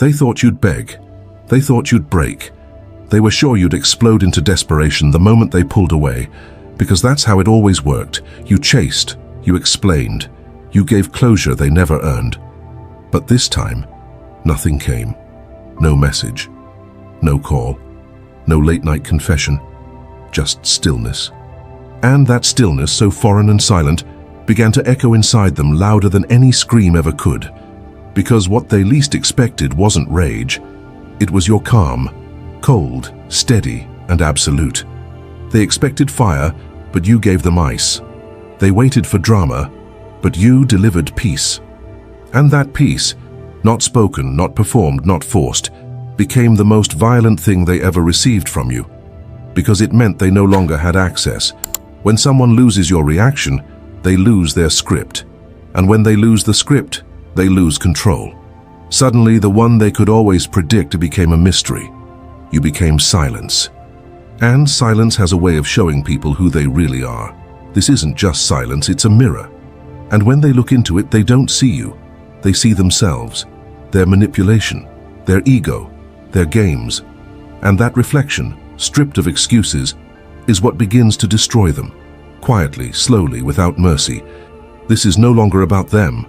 They thought you'd beg. They thought you'd break. They were sure you'd explode into desperation the moment they pulled away, because that's how it always worked. You chased, you explained, you gave closure they never earned. But this time, nothing came. No message, no call, no late-night confession, just stillness. And that stillness, so foreign and silent, began to echo inside them louder than any scream ever could. Because what they least expected wasn't rage. It was your calm, cold, steady, and absolute. They expected fire, but you gave them ice. They waited for drama, but you delivered peace. And that peace, not spoken, not performed, not forced, became the most violent thing they ever received from you, because it meant they no longer had access. When someone loses your reaction, they lose their script. And when they lose the script, they lose control. Suddenly, the one they could always predict became a mystery. You became silence. And silence has a way of showing people who they really are. This isn't just silence, it's a mirror. And when they look into it, they don't see you. They see themselves, their manipulation, their ego, their games. And that reflection, stripped of excuses, is what begins to destroy them. Quietly, slowly, without mercy. This is no longer about them.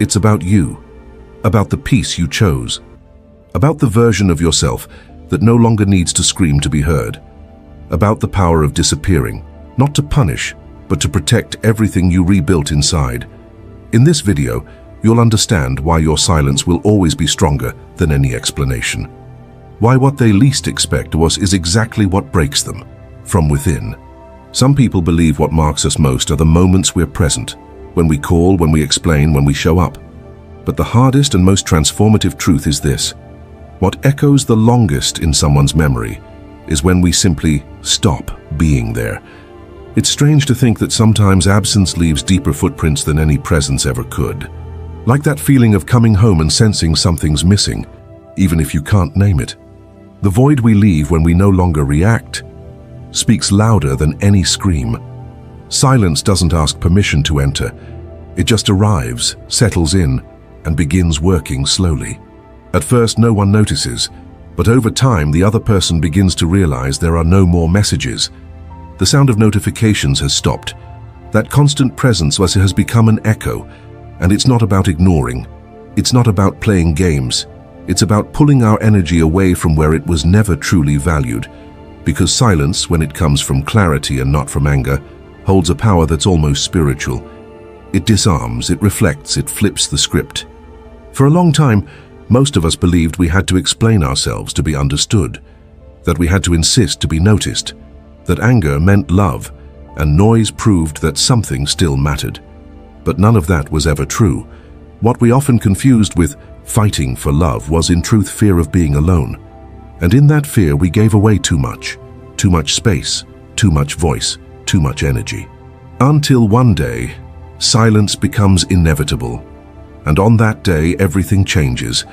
It's about you. About the peace you chose. About the version of yourself that no longer needs to scream to be heard. About the power of disappearing, not to punish, but to protect everything you rebuilt inside. In this video, you'll understand why your silence will always be stronger than any explanation. Why what they least expect of us is exactly what breaks them, from within. Some people believe what marks us most are the moments we're present, when we call, when we explain, when we show up. But the hardest and most transformative truth is this. What echoes the longest in someone's memory is when we simply stop being there. It's strange to think that sometimes absence leaves deeper footprints than any presence ever could. Like that feeling of coming home and sensing something's missing, even if you can't name it. The void we leave when we no longer react speaks louder than any scream. Silence doesn't ask permission to enter. It just arrives, settles in, and begins working slowly. At first, no one notices, but over time, the other person begins to realize there are no more messages. The sound of notifications has stopped. That constant presence has become an echo, and it's not about ignoring. It's not about playing games. It's about pulling our energy away from where it was never truly valued. Because silence, when it comes from clarity and not from anger, holds a power that's almost spiritual. It disarms, it reflects, it flips the script. For a long time, most of us believed we had to explain ourselves to be understood, that we had to insist to be noticed, that anger meant love, and noise proved that something still mattered. But none of that was ever true. What we often confused with fighting for love was in truth fear of being alone. And in that fear we gave away too much space, too much voice, too much energy. Until one day, silence becomes inevitable. And on that day, everything changes.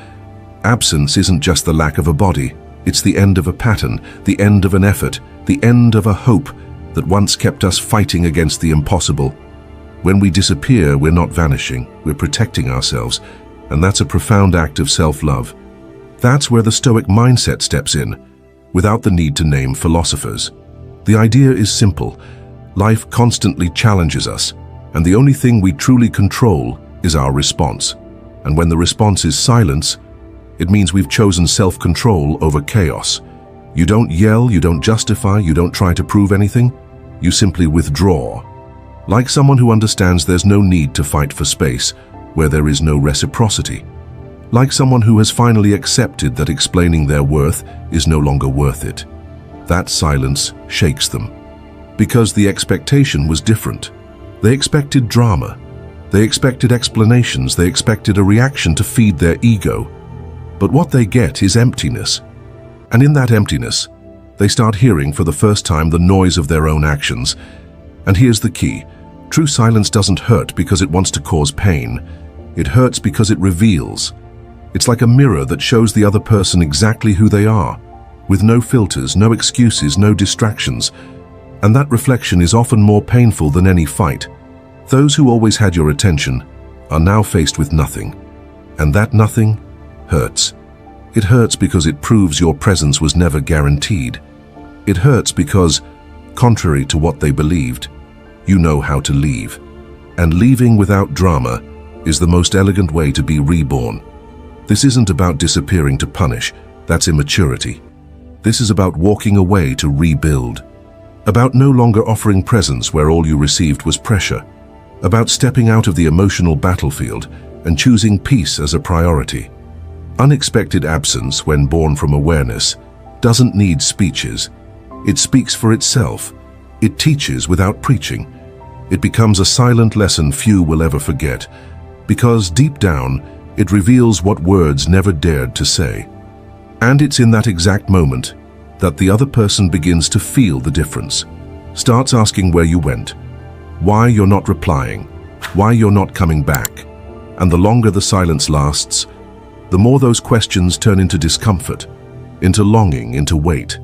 Absence isn't just the lack of a body, it's the end of a pattern, the end of an effort, the end of a hope that once kept us fighting against the impossible. When we disappear, we're not vanishing, we're protecting ourselves, and that's a profound act of self-love. That's where the Stoic mindset steps in, without the need to name philosophers. The idea is simple. Life constantly challenges us, and the only thing we truly control is our response. And when the response is silence, it means we've chosen self-control over chaos. You don't yell, you don't justify, you don't try to prove anything. You simply withdraw. Like someone who understands there's no need to fight for space where there is no reciprocity. Like someone who has finally accepted that explaining their worth is no longer worth it. That silence shakes them. Because the expectation was different. They expected drama. They expected explanations. They expected a reaction to feed their ego. But what they get is emptiness. And in that emptiness, they start hearing for the first time the noise of their own actions. And here's the key. True silence doesn't hurt because it wants to cause pain. It hurts because it reveals. It's like a mirror that shows the other person exactly who they are, with no filters, no excuses, no distractions. And that reflection is often more painful than any fight. Those who always had your attention are now faced with nothing. And that nothing hurts. It hurts because it proves your presence was never guaranteed. It hurts because, contrary to what they believed, you know how to leave. And leaving without drama is the most elegant way to be reborn. This isn't about disappearing to punish, that's immaturity. This is about walking away to rebuild. About no longer offering presence where all you received was pressure. About stepping out of the emotional battlefield and choosing peace as a priority. Unexpected absence, when born from awareness, doesn't need speeches. It speaks for itself. It teaches without preaching. It becomes a silent lesson few will ever forget, because deep down, it reveals what words never dared to say. And it's in that exact moment that the other person begins to feel the difference, starts asking where you went, why you're not replying, why you're not coming back. And the longer the silence lasts, the more those questions turn into discomfort, into longing, into weight.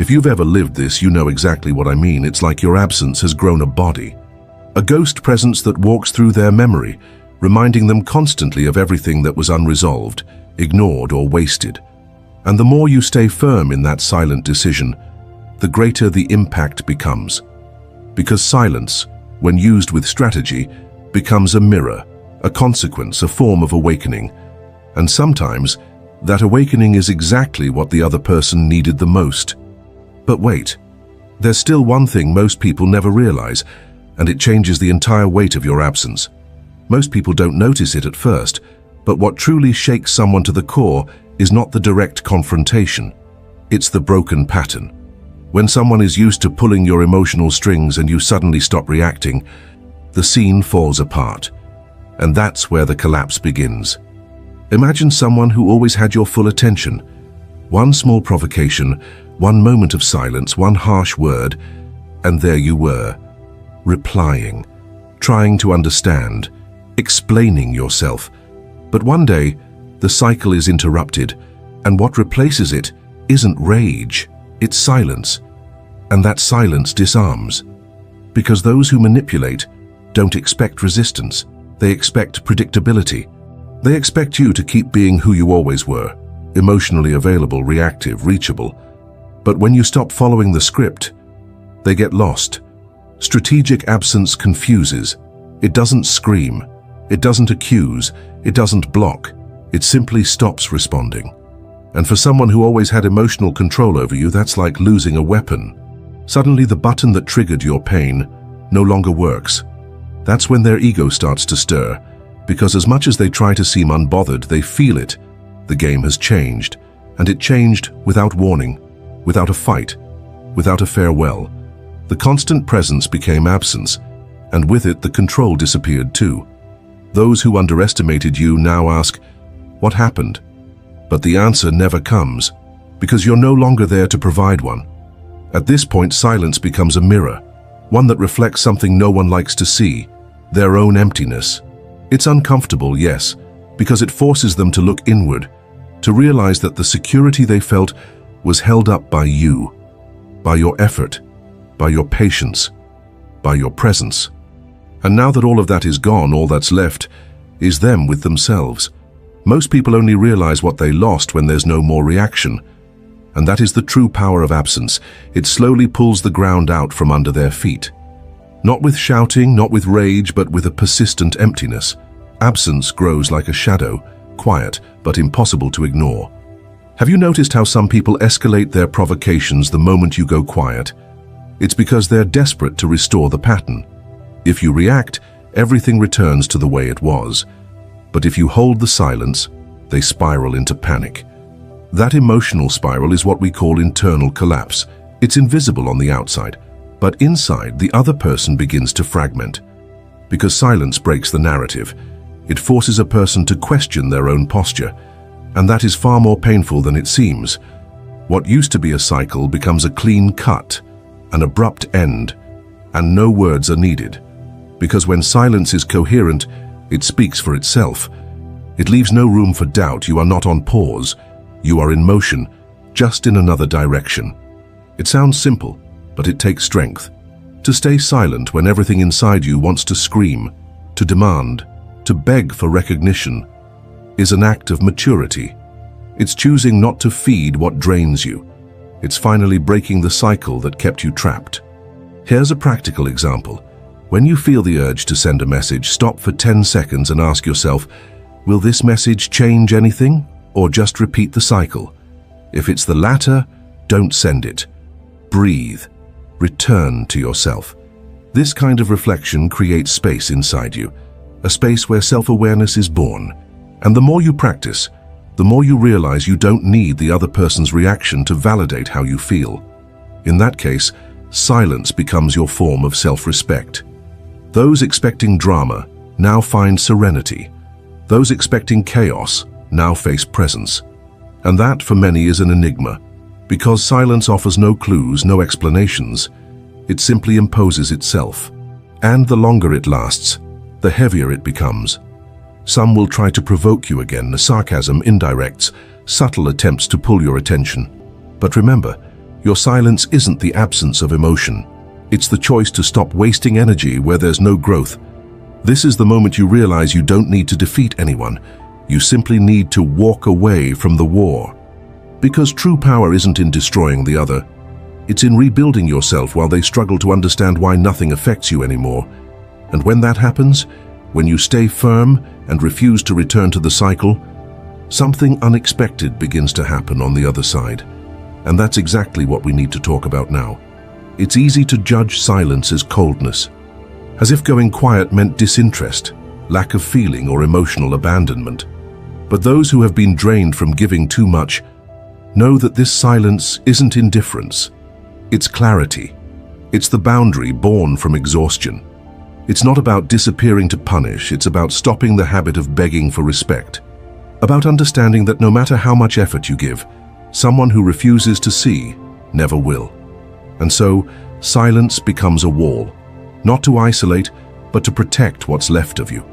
If you've ever lived this, you know exactly what I mean. It's like your absence has grown a body, a ghost presence that walks through their memory, reminding them constantly of everything that was unresolved, ignored, or wasted. And the more you stay firm in that silent decision, the greater the impact becomes. Because silence, when used with strategy, becomes a mirror, a consequence, a form of awakening. And sometimes, that awakening is exactly what the other person needed the most. But wait, there's still one thing most people never realize, and it changes the entire weight of your absence. Most people don't notice it at first, but what truly shakes someone to the core is not the direct confrontation. It's the broken pattern. When someone is used to pulling your emotional strings and you suddenly stop reacting, the scene falls apart. And that's where the collapse begins. Imagine someone who always had your full attention. One small provocation, one moment of silence, one harsh word, and there you were, replying, trying to understand, explaining yourself. But one day, the cycle is interrupted, and what replaces it isn't rage, it's silence. And that silence disarms. Because those who manipulate don't expect resistance, they expect predictability. They expect you to keep being who you always were, emotionally available, reactive, reachable. But when you stop following the script, they get lost. Strategic absence confuses. It doesn't scream. It doesn't accuse. It doesn't block. It simply stops responding. And for someone who always had emotional control over you, that's like losing a weapon. Suddenly the button that triggered your pain no longer works. That's when their ego starts to stir, because as much as they try to seem unbothered, they feel it. The game has changed, and it changed without warning, without a fight, without a farewell. The constant presence became absence, and with it the control disappeared too. Those who underestimated you now ask, what happened? But the answer never comes, because you're no longer there to provide one. At this point, silence becomes a mirror, one that reflects something no one likes to see, their own emptiness. It's uncomfortable, yes, because it forces them to look inward, to realize that the security they felt was held up by you, by your effort, by your patience, by your presence. And now that all of that is gone, all that's left is them with themselves. Most people only realize what they lost when there's no more reaction. And that is the true power of absence. It slowly pulls the ground out from under their feet. Not with shouting, not with rage, but with a persistent emptiness. Absence grows like a shadow, quiet but impossible to ignore. Have you noticed how some people escalate their provocations the moment you go quiet? It's because they're desperate to restore the pattern. If you react, everything returns to the way it was. But if you hold the silence, they spiral into panic. That emotional spiral is what we call internal collapse. It's invisible on the outside, but inside the other person begins to fragment. Because silence breaks the narrative, it forces a person to question their own posture, and that is far more painful than it seems. What used to be a cycle becomes a clean cut, an abrupt end, and no words are needed. Because when silence is coherent, it speaks for itself. It leaves no room for doubt. You are not on pause. You are in motion, just in another direction. It sounds simple, but it takes strength. To stay silent when everything inside you wants to scream, to demand, to beg for recognition, is an act of maturity. It's choosing not to feed what drains you. It's finally breaking the cycle that kept you trapped. Here's a practical example. When you feel the urge to send a message, stop for 10 seconds and ask yourself, will this message change anything, or just repeat the cycle? If it's the latter, don't send it. Breathe. Return to yourself. This kind of reflection creates space inside you, a space where self-awareness is born. And the more you practice, the more you realize you don't need the other person's reaction to validate how you feel. In that case, silence becomes your form of self-respect. Those expecting drama now find serenity. Those expecting chaos now face presence. And that, for many, is an enigma. Because silence offers no clues, no explanations. It simply imposes itself. And the longer it lasts, the heavier it becomes. Some will try to provoke you again, the sarcasm, indirects, subtle attempts to pull your attention. But remember, your silence isn't the absence of emotion. It's the choice to stop wasting energy where there's no growth. This is the moment you realize you don't need to defeat anyone. You simply need to walk away from the war. Because true power isn't in destroying the other. It's in rebuilding yourself while they struggle to understand why nothing affects you anymore. And when that happens, when you stay firm and refuse to return to the cycle, something unexpected begins to happen on the other side. And that's exactly what we need to talk about now. It's easy to judge silence as coldness, as if going quiet meant disinterest, lack of feeling, or emotional abandonment. But those who have been drained from giving too much know that this silence isn't indifference. It's clarity. It's the boundary born from exhaustion. It's not about disappearing to punish, it's about stopping the habit of begging for respect. About understanding that no matter how much effort you give, someone who refuses to see never will. And so, silence becomes a wall, not to isolate, but to protect what's left of you.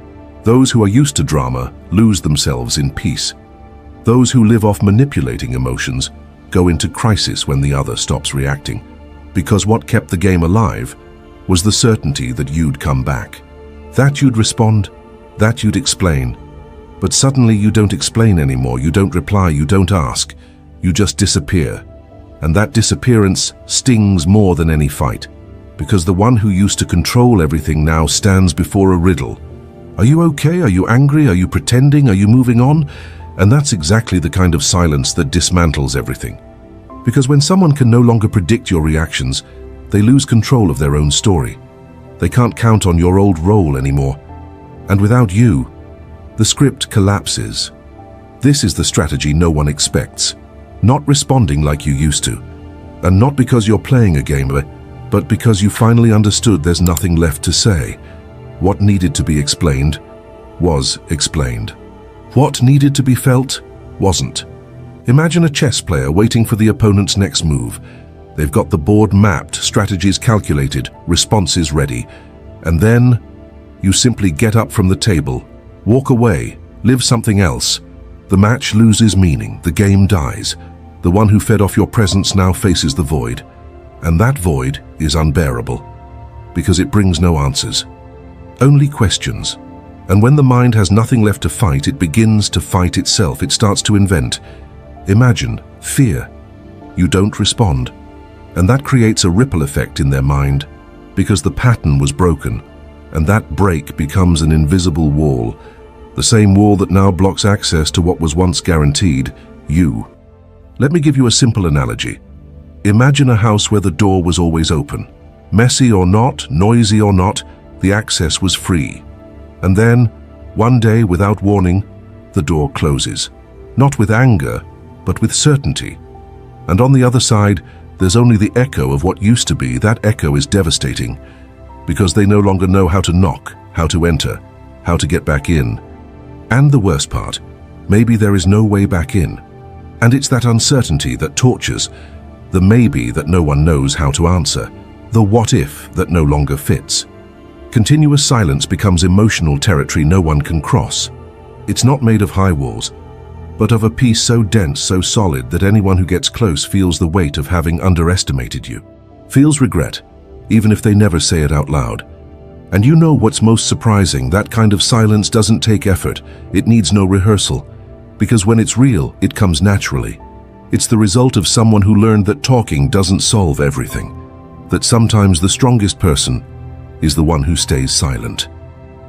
Those who are used to drama lose themselves in peace. Those who live off manipulating emotions go into crisis when the other stops reacting, because what kept the game alive was the certainty that you'd come back, that you'd respond, that you'd explain. But suddenly you don't explain anymore, you don't reply, you don't ask, you just disappear. And that disappearance stings more than any fight, because the one who used to control everything now stands before a riddle. Are you okay? Are you angry? Are you pretending? Are you moving on? And that's exactly the kind of silence that dismantles everything. Because when someone can no longer predict your reactions, they lose control of their own story. They can't count on your old role anymore. And without you, the script collapses. This is the strategy no one expects. Not responding like you used to. And not because you're playing a game, but because you finally understood there's nothing left to say. What needed to be explained was explained. What needed to be felt wasn't. Imagine a chess player waiting for the opponent's next move. They've got the board mapped, strategies calculated, responses ready. And then you simply get up from the table, walk away, live something else. The match loses meaning, the game dies. The one who fed off your presence now faces the void. And that void is unbearable, because it brings no answers, only questions. And when the mind has nothing left to fight, it begins to fight itself. It starts to invent. Imagine fear. You don't respond. And that creates a ripple effect in their mind, because the pattern was broken. And that break becomes an invisible wall, the same wall that now blocks access to what was once guaranteed, you. Let me give you a simple analogy. Imagine a house where the door was always open. Messy or not, noisy or not, the access was free. And then, one day, without warning, the door closes. Not with anger, but with certainty. And on the other side, there's only the echo of what used to be. That echo is devastating, because they no longer know how to knock, how to enter, how to get back in. And the worst part, maybe there is no way back in. And it's that uncertainty that tortures, the maybe that no one knows how to answer, the what if that no longer fits. Continuous silence becomes emotional territory no one can cross. It's not made of high walls, but of a peace so dense, so solid that anyone who gets close feels the weight of having underestimated you, feels regret, even if they never say it out loud. And you know what's most surprising? That kind of silence doesn't take effort. It needs no rehearsal. Because when it's real, it comes naturally. It's the result of someone who learned that talking doesn't solve everything, that sometimes the strongest person is the one who stays silent.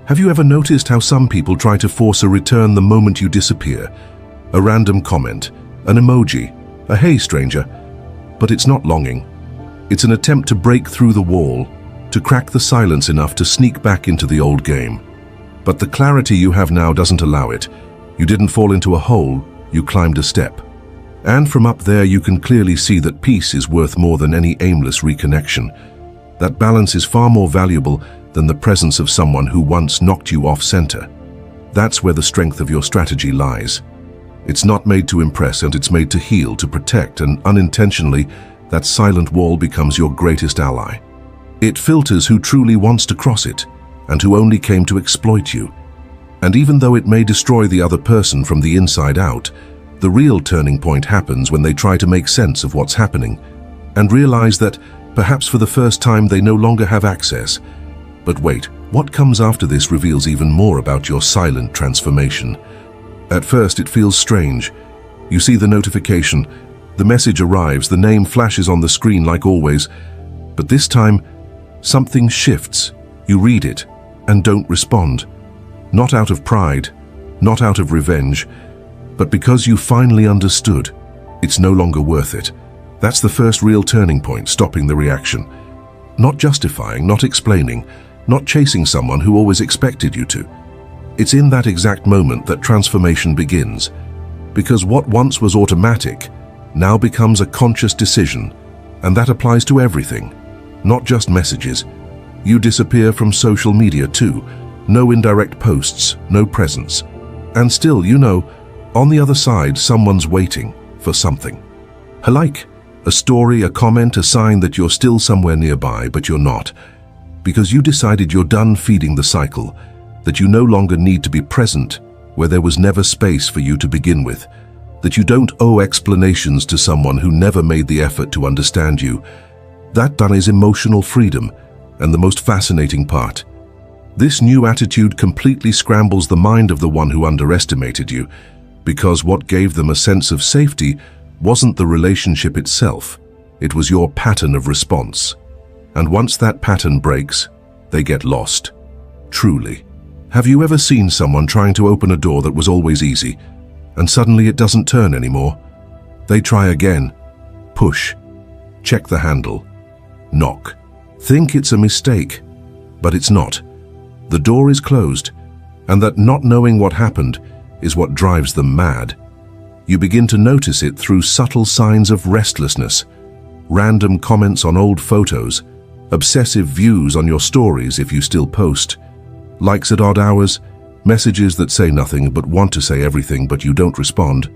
Have you ever noticed how some people try to force a return the moment you disappear? A random comment, an emoji, a "hey stranger," but it's not longing. It's an attempt to break through the wall, to crack the silence enough to sneak back into the old game. But the clarity you have now doesn't allow it. You didn't fall into a hole, you climbed a step. And from up there you can clearly see that peace is worth more than any aimless reconnection. That balance is far more valuable than the presence of someone who once knocked you off center. That's where the strength of your strategy lies. It's not made to impress, and it's made to heal, to protect, and unintentionally, that silent wall becomes your greatest ally. It filters who truly wants to cross it, and who only came to exploit you. And even though it may destroy the other person from the inside out, the real turning point happens when they try to make sense of what's happening, and realize that, perhaps for the first time, they no longer have access. But wait, what comes after this reveals even more about your silent transformation. At first, it feels strange. You see the notification, the message arrives, the name flashes on the screen like always. But this time, something shifts. You read it and don't respond. Not out of pride, not out of revenge, but because you finally understood. It's no longer worth it. That's the first real turning point, stopping the reaction. Not justifying, not explaining, not chasing someone who always expected you to. It's in that exact moment that transformation begins, because what once was automatic now becomes a conscious decision, and that applies to everything, not just messages. You disappear from social media too. No indirect posts, no presence. And still, you know, on the other side, someone's waiting for something. A like, a story, a comment, a sign that you're still somewhere nearby, but you're not. Because you decided you're done feeding the cycle, that you no longer need to be present where there was never space for you to begin with, that you don't owe explanations to someone who never made the effort to understand you. That done is emotional freedom, and the most fascinating part. This new attitude completely scrambles the mind of the one who underestimated you, because what gave them a sense of safety wasn't the relationship itself, it was your pattern of response. And once that pattern breaks, they get lost. Truly. Have you ever seen someone trying to open a door that was always easy, and suddenly it doesn't turn anymore? They try again. Push. Check the handle. Knock. Think it's a mistake, but it's not. The door is closed, and that not knowing what happened is what drives them mad. You begin to notice it through subtle signs of restlessness, random comments on old photos, obsessive views on your stories if you still post, likes at odd hours, messages that say nothing but want to say everything but you don't respond.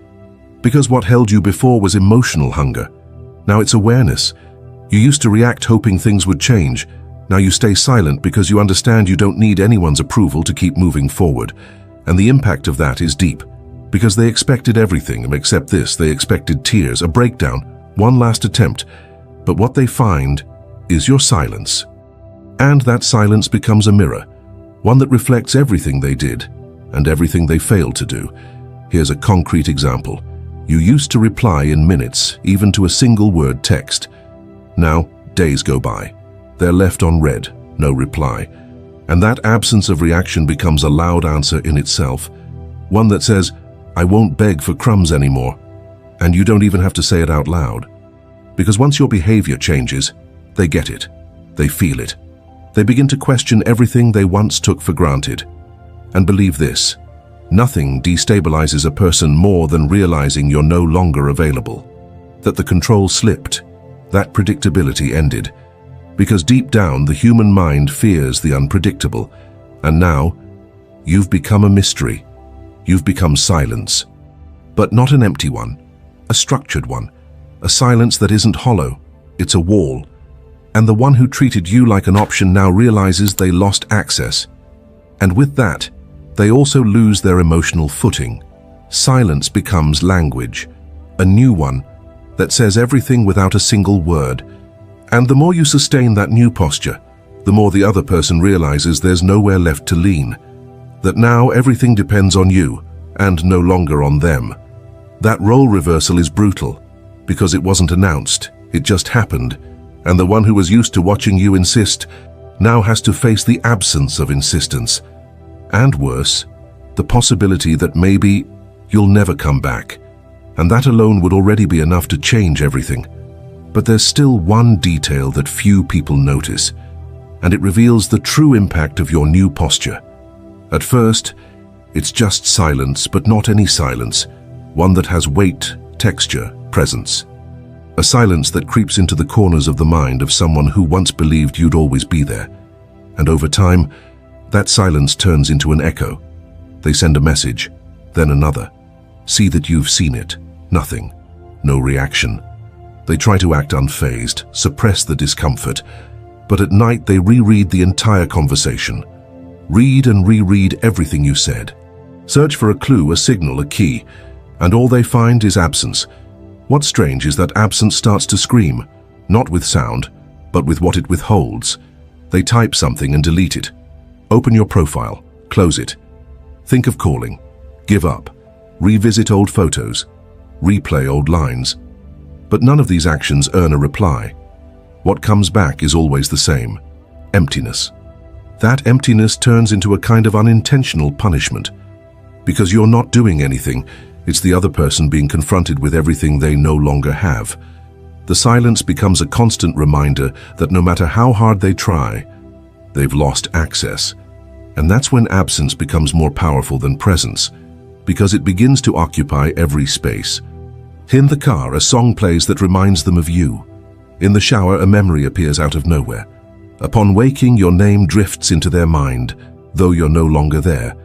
Because what held you before was emotional hunger. Now it's awareness. You used to react hoping things would change. Now you stay silent because you understand you don't need anyone's approval to keep moving forward. And the impact of that is deep. Because they expected everything except this. They expected tears, a breakdown, one last attempt. But what they find is your silence. And that silence becomes a mirror, one that reflects everything they did and everything they failed to do. Here's a concrete example. You used to reply in minutes, even to a single word text. Now, days go by. They're left on read, no reply. And that absence of reaction becomes a loud answer in itself. One that says, I won't beg for crumbs anymore. And you don't even have to say it out loud. Because once your behavior changes, they get it. They feel it. They begin to question everything they once took for granted. And believe this, nothing destabilizes a person more than realizing you're no longer available. That the control slipped, that predictability ended. Because deep down, the human mind fears the unpredictable. And now, you've become a mystery. You've become silence. But not an empty one, a structured one. A silence that isn't hollow, it's a wall. And the one who treated you like an option now realizes they lost access. And with that, they also lose their emotional footing. Silence becomes language, a new one that says everything without a single word. And the more you sustain that new posture, the more the other person realizes there's nowhere left to lean. That now everything depends on you, and no longer on them. That role reversal is brutal, because it wasn't announced, it just happened, and the one who was used to watching you insist now has to face the absence of insistence. And worse, the possibility that maybe you'll never come back, and that alone would already be enough to change everything. But there's still one detail that few people notice, and it reveals the true impact of your new posture. At first, it's just silence, but not any silence, one that has weight, texture, presence. A silence that creeps into the corners of the mind of someone who once believed you'd always be there. And over time, that silence turns into an echo. They send a message, then another. See that you've seen it. Nothing. No reaction. They try to act unfazed, suppress the discomfort, but at night they reread the entire conversation. Read and reread everything you said. Search for a clue, a signal, a key, and all they find is absence. What's strange is that absence starts to scream, not with sound, but with what it withholds. They type something and delete it. Open your profile, close it. Think of calling, give up, revisit old photos, replay old lines. But none of these actions earn a reply. What comes back is always the same: emptiness. That emptiness turns into a kind of unintentional punishment. Because you're not doing anything, it's the other person being confronted with everything they no longer have. The silence becomes a constant reminder that no matter how hard they try, they've lost access. And that's when absence becomes more powerful than presence, because it begins to occupy every space. In the car, a song plays that reminds them of you. In the shower, a memory appears out of nowhere. Upon waking, your name drifts into their mind, though you're no longer there.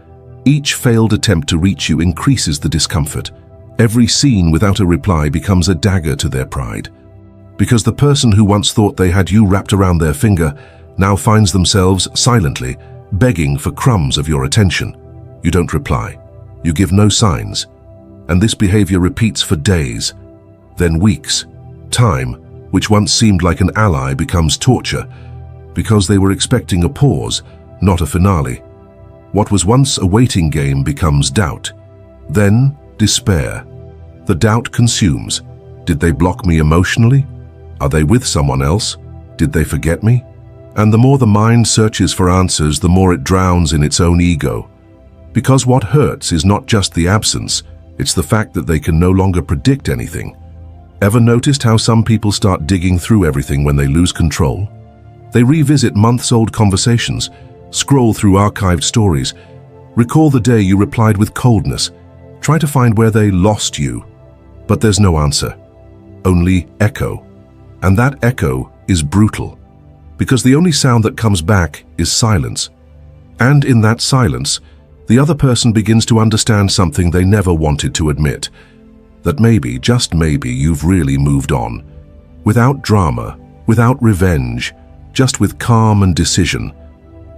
Each failed attempt to reach you increases the discomfort. Every scene without a reply becomes a dagger to their pride. Because the person who once thought they had you wrapped around their finger now finds themselves silently begging for crumbs of your attention. You don't reply. You give no signs. And this behavior repeats for days, then weeks. Time, which once seemed like an ally, becomes torture, because they were expecting a pause, not a finale. What was once a waiting game becomes doubt, then despair. The doubt consumes. Did they block me emotionally? Are they with someone else? Did they forget me? And the more the mind searches for answers, the more it drowns in its own ego. Because what hurts is not just the absence, it's the fact that they can no longer predict anything. Ever noticed how some people start digging through everything when they lose control? They revisit months-old conversations, scroll through archived stories, recall the day you replied with coldness, try to find where they lost you. But there's no answer, only echo. And that echo is brutal, because the only sound that comes back is silence. And in that silence, the other person begins to understand something they never wanted to admit, that maybe, just maybe, you've really moved on. Without drama, without revenge, just with calm and decision.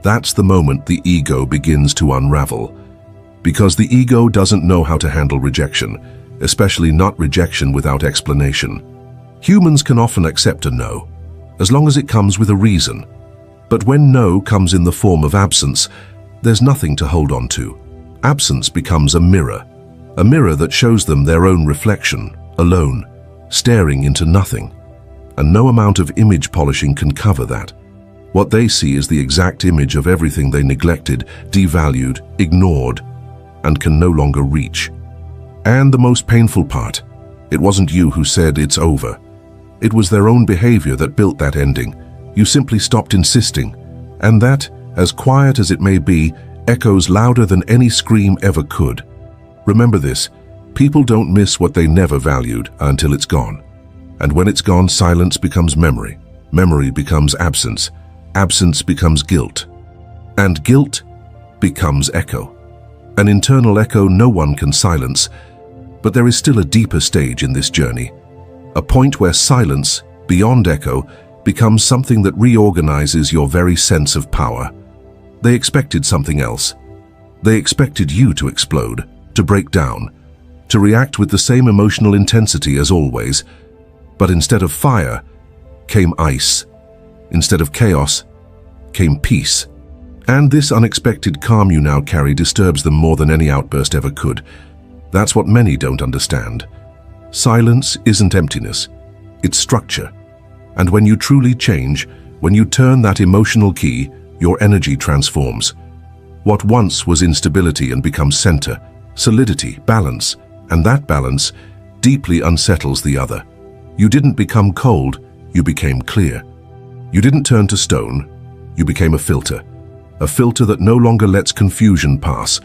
That's the moment the ego begins to unravel. Because the ego doesn't know how to handle rejection, especially not rejection without explanation. Humans can often accept a no, as long as it comes with a reason. But when no comes in the form of absence, there's nothing to hold on to. Absence becomes a mirror that shows them their own reflection, alone, staring into nothing. And no amount of image polishing can cover that. What they see is the exact image of everything they neglected, devalued, ignored, and can no longer reach. And the most painful part, it wasn't you who said it's over. It was their own behavior that built that ending. You simply stopped insisting, and that, as quiet as it may be, echoes louder than any scream ever could. Remember this, people don't miss what they never valued until it's gone. And when it's gone, silence becomes memory. Memory becomes absence. Absence becomes guilt. And guilt becomes echo. An internal echo no one can silence, but there is still a deeper stage in this journey. A point where silence, beyond echo, becomes something that reorganizes your very sense of power. They expected something else. They expected you to explode, to break down, to react with the same emotional intensity as always. But instead of fire, came ice. Instead of chaos, came peace. And this unexpected calm you now carry disturbs them more than any outburst ever could. That's what many don't understand. Silence isn't emptiness, it's structure. And when you truly change, when you turn that emotional key, your energy transforms. What once was instability and becomes center, solidity, balance, and that balance deeply unsettles the other. You didn't become cold, you became clear. You didn't turn to stone, you became a filter that no longer lets confusion pass.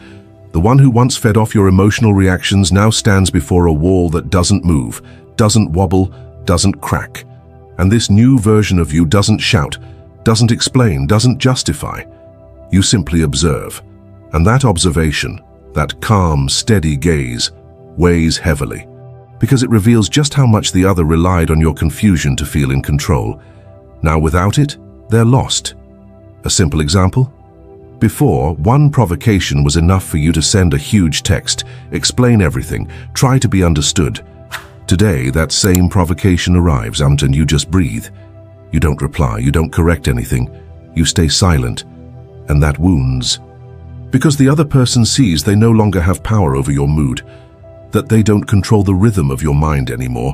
The one who once fed off your emotional reactions now stands before a wall that doesn't move, doesn't wobble, doesn't crack. And this new version of you doesn't shout, doesn't explain, doesn't justify. You simply observe. And that observation, that calm, steady gaze, weighs heavily, because it reveals just how much the other relied on your confusion to feel in control. Now without it, they're lost. A simple example? Before, one provocation was enough for you to send a huge text, explain everything, try to be understood. Today, that same provocation arrives, and you just breathe. You don't reply, you don't correct anything, you stay silent, and that wounds. Because the other person sees they no longer have power over your mood, that they don't control the rhythm of your mind anymore.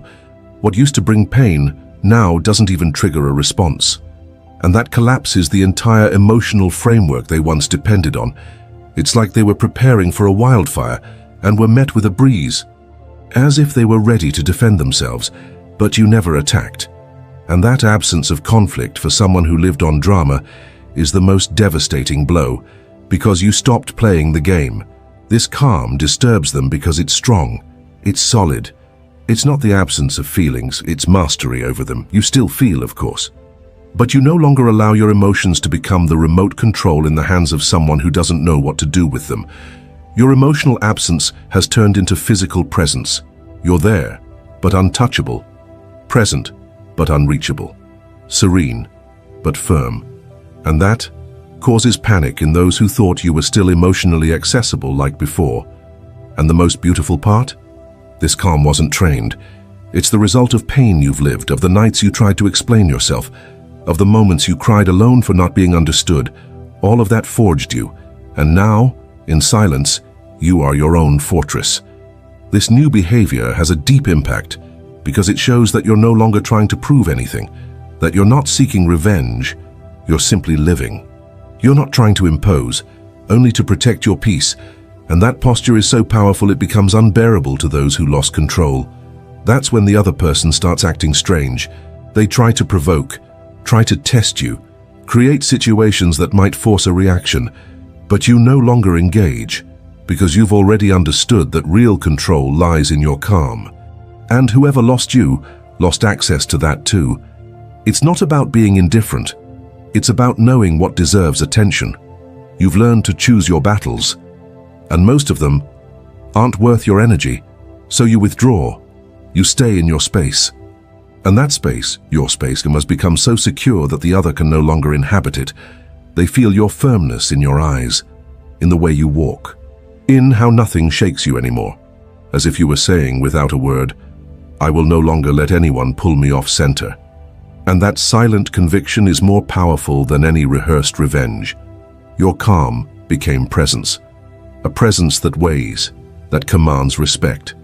What used to bring pain now doesn't even trigger a response. And that collapses the entire emotional framework they once depended on. It's like they were preparing for a wildfire and were met with a breeze, as if they were ready to defend themselves, but you never attacked. And that absence of conflict for someone who lived on drama is the most devastating blow, because you stopped playing the game. This calm disturbs them because it's strong, it's solid. It's not the absence of feelings, it's mastery over them. You still feel, of course. But you no longer allow your emotions to become the remote control in the hands of someone who doesn't know what to do with them. Your emotional absence has turned into physical presence. You're there, but untouchable. Present, but unreachable. Serene, but firm. And that causes panic in those who thought you were still emotionally accessible like before. And the most beautiful part? This calm wasn't trained. It's the result of pain you've lived, of the nights you tried to explain yourself, of the moments you cried alone for not being understood. All of that forged you. And now, in silence, you are your own fortress. This new behavior has a deep impact because it shows that you're no longer trying to prove anything, that you're not seeking revenge, you're simply living. You're not trying to impose, only to protect your peace, and that posture is so powerful it becomes unbearable to those who lost control. That's when the other person starts acting strange. They try to provoke, try to test you, create situations that might force a reaction, but you no longer engage, because you've already understood that real control lies in your calm. And whoever lost you, lost access to that too. It's not about being indifferent. It's about knowing what deserves attention. You've learned to choose your battles, and most of them aren't worth your energy, so you withdraw. You stay in your space. And that space, your space, must become so secure that the other can no longer inhabit it. They feel your firmness in your eyes, in the way you walk, in how nothing shakes you anymore, as if you were saying without a word, I will no longer let anyone pull me off center. And that silent conviction is more powerful than any rehearsed revenge. Your calm became presence, a presence that weighs, that commands respect,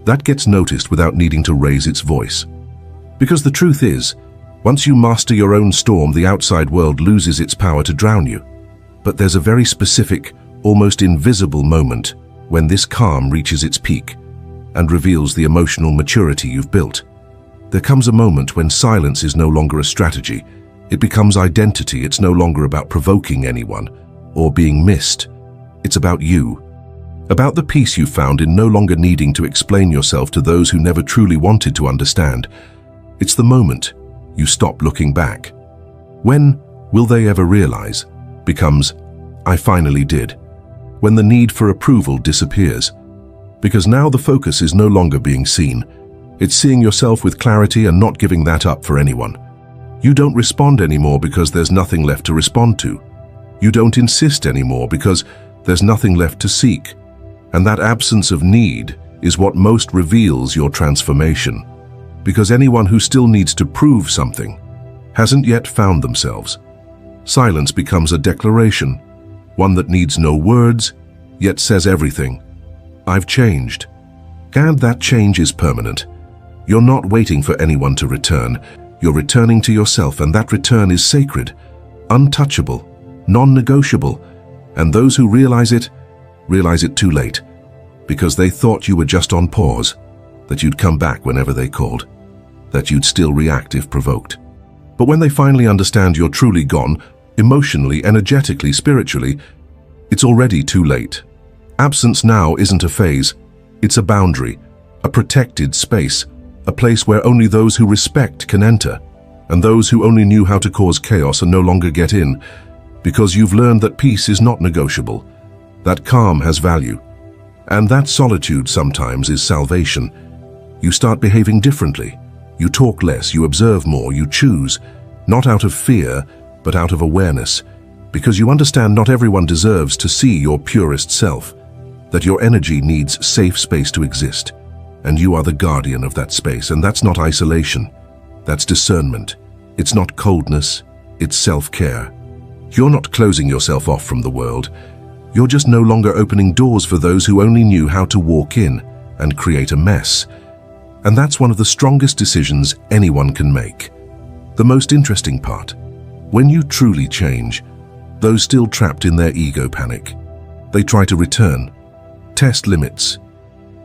that gets noticed without needing to raise its voice. Because the truth is, once you master your own storm, the outside world loses its power to drown you. But there's a very specific, almost invisible moment when this calm reaches its peak and reveals the emotional maturity you've built. There comes a moment when silence is no longer a strategy. It becomes identity. It's no longer about provoking anyone or being missed. It's about you, about the peace you found in no longer needing to explain yourself to those who never truly wanted to understand. It's the moment you stop looking back. When will they ever realize becomes, I finally did. When the need for approval disappears. Because now the focus is no longer being seen. It's seeing yourself with clarity and not giving that up for anyone. You don't respond anymore because there's nothing left to respond to. You don't insist anymore because there's nothing left to seek. And that absence of need is what most reveals your transformation. Because anyone who still needs to prove something hasn't yet found themselves. Silence becomes a declaration, one that needs no words, yet says everything. I've changed. And that change is permanent. You're not waiting for anyone to return. You're returning to yourself, and that return is sacred, untouchable, non-negotiable. And those who realize it too late, because they thought you were just on pause, that you'd come back whenever they called, that you'd still react if provoked. But when they finally understand you're truly gone, emotionally, energetically, spiritually, it's already too late. Absence now isn't a phase, it's a boundary, a protected space, a place where only those who respect can enter, and those who only knew how to cause chaos and no longer get in, because you've learned that peace is not negotiable, that calm has value, and that solitude sometimes is salvation. You start behaving differently. You talk less, you observe more, you choose, not out of fear, but out of awareness, because you understand not everyone deserves to see your purest self, that your energy needs safe space to exist, and you are the guardian of that space. And that's not isolation, that's discernment. It's not coldness, it's self-care. You're not closing yourself off from the world. You're just no longer opening doors for those who only knew how to walk in and create a mess. And that's one of the strongest decisions anyone can make. The most interesting part, when you truly change, those still trapped in their ego panic. They try to return, test limits,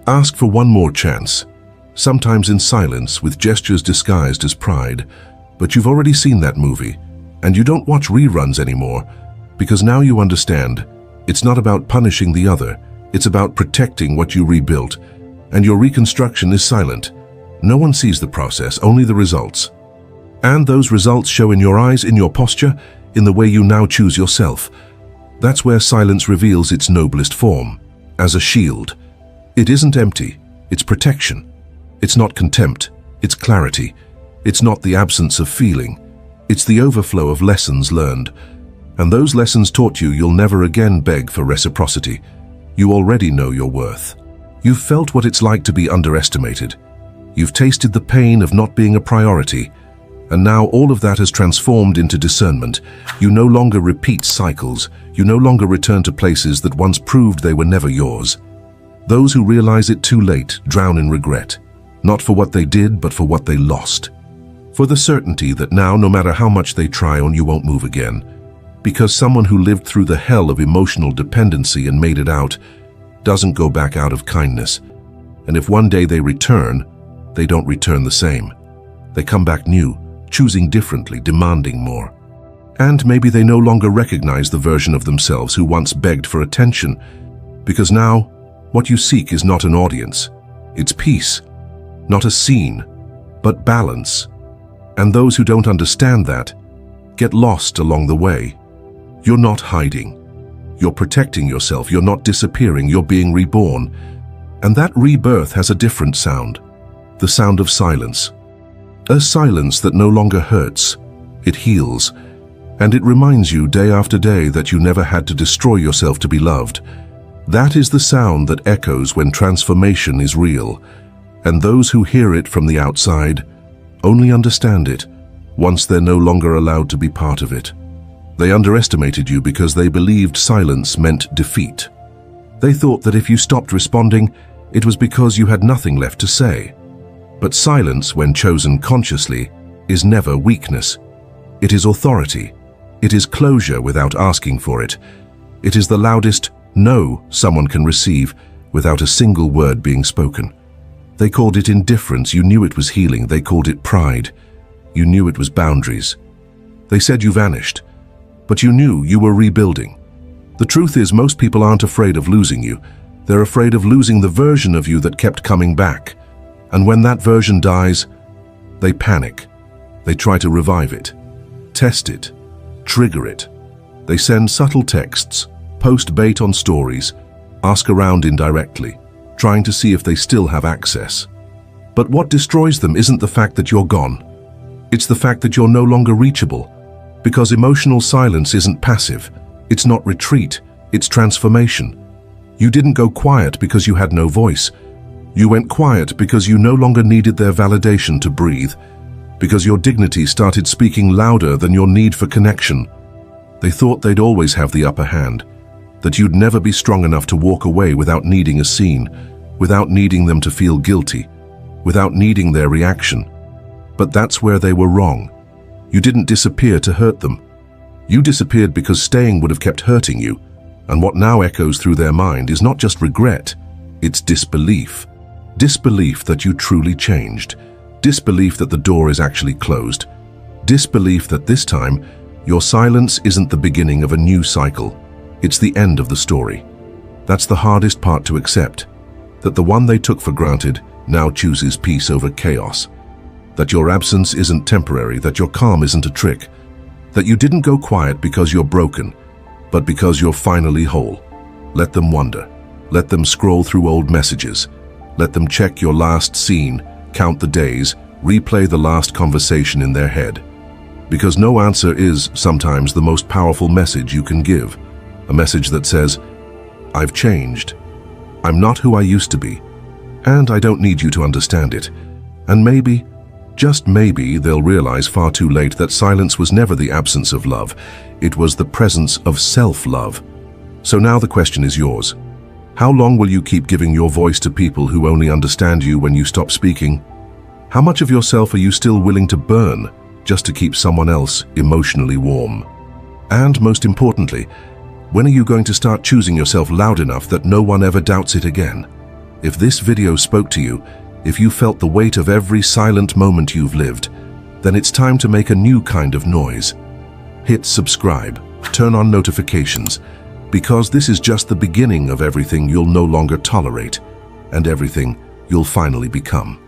ask for one more chance, sometimes in silence with gestures disguised as pride. But you've already seen that movie, and you don't watch reruns anymore, because now you understand it's not about punishing the other, it's about protecting what you rebuilt, and your reconstruction is silent. No one sees the process, only the results. And those results show in your eyes, in your posture, in the way you now choose yourself. That's where silence reveals its noblest form, as a shield. It isn't empty, it's protection. It's not contempt, it's clarity. It's not the absence of feeling, it's the overflow of lessons learned. And those lessons taught you you'll never again beg for reciprocity. You already know your worth. You've felt what it's like to be underestimated. You've tasted the pain of not being a priority. And now all of that has transformed into discernment. You no longer repeat cycles. You no longer return to places that once proved they were never yours. Those who realize it too late drown in regret, not for what they did, but for what they lost. For the certainty that now, no matter how much they try on, you won't move again. Because someone who lived through the hell of emotional dependency and made it out doesn't go back out of kindness. And if one day they return, they don't return the same. They come back new, choosing differently, demanding more. And maybe they no longer recognize the version of themselves who once begged for attention, because now what you seek is not an audience, it's peace, not a scene, but balance. And those who don't understand that get lost along the way. You're not hiding. You're protecting yourself. You're not disappearing. You're being reborn. And that rebirth has a different sound. The sound of silence. A silence that no longer hurts. It heals. And it reminds you day after day that you never had to destroy yourself to be loved. That is the sound that echoes when transformation is real. And those who hear it from the outside only understand it once they're no longer allowed to be part of it. They underestimated you because they believed silence meant defeat. They thought that if you stopped responding, it was because you had nothing left to say. But silence, when chosen consciously, is never weakness. It is authority. It is closure without asking for it. It is the loudest no someone can receive without a single word being spoken. They called it indifference. You knew it was healing. They called it pride. You knew it was boundaries. They said you vanished, but you knew you were rebuilding. The truth is, most people aren't afraid of losing you. They're afraid of losing the version of you that kept coming back. And when that version dies, they panic. They try to revive it, test it, trigger it. They send subtle texts, post bait on stories, ask around indirectly, trying to see if they still have access. But what destroys them isn't the fact that you're gone. It's the fact that you're no longer reachable. Because emotional silence isn't passive. It's not retreat, it's transformation. You didn't go quiet because you had no voice. You went quiet because you no longer needed their validation to breathe, because your dignity started speaking louder than your need for connection. They thought they'd always have the upper hand, that you'd never be strong enough to walk away without needing a scene, without needing them to feel guilty, without needing their reaction. But that's where they were wrong. You didn't disappear to hurt them. You disappeared because staying would have kept hurting you, and what now echoes through their mind is not just regret, it's disbelief. Disbelief that you truly changed. Disbelief that the door is actually closed. Disbelief that this time, your silence isn't the beginning of a new cycle. It's the end of the story. That's the hardest part to accept. That the one they took for granted now chooses peace over chaos. That your absence isn't temporary, that your calm isn't a trick. That you didn't go quiet because you're broken, but because you're finally whole. Let them wonder. Let them scroll through old messages. Let them check your last scene, count the days, replay the last conversation in their head. Because no answer is sometimes the most powerful message you can give. A message that says, I've changed. I'm not who I used to be. And I don't need you to understand it. And maybe, just maybe, they'll realize far too late that silence was never the absence of love. It was the presence of self-love. So now the question is yours. How long will you keep giving your voice to people who only understand you when you stop speaking? How much of yourself are you still willing to burn just to keep someone else emotionally warm? And most importantly, when are you going to start choosing yourself loud enough that no one ever doubts it again? If this video spoke to you, if you felt the weight of every silent moment you've lived, then it's time to make a new kind of noise. Hit subscribe, turn on notifications, because this is just the beginning of everything you'll no longer tolerate and everything you'll finally become.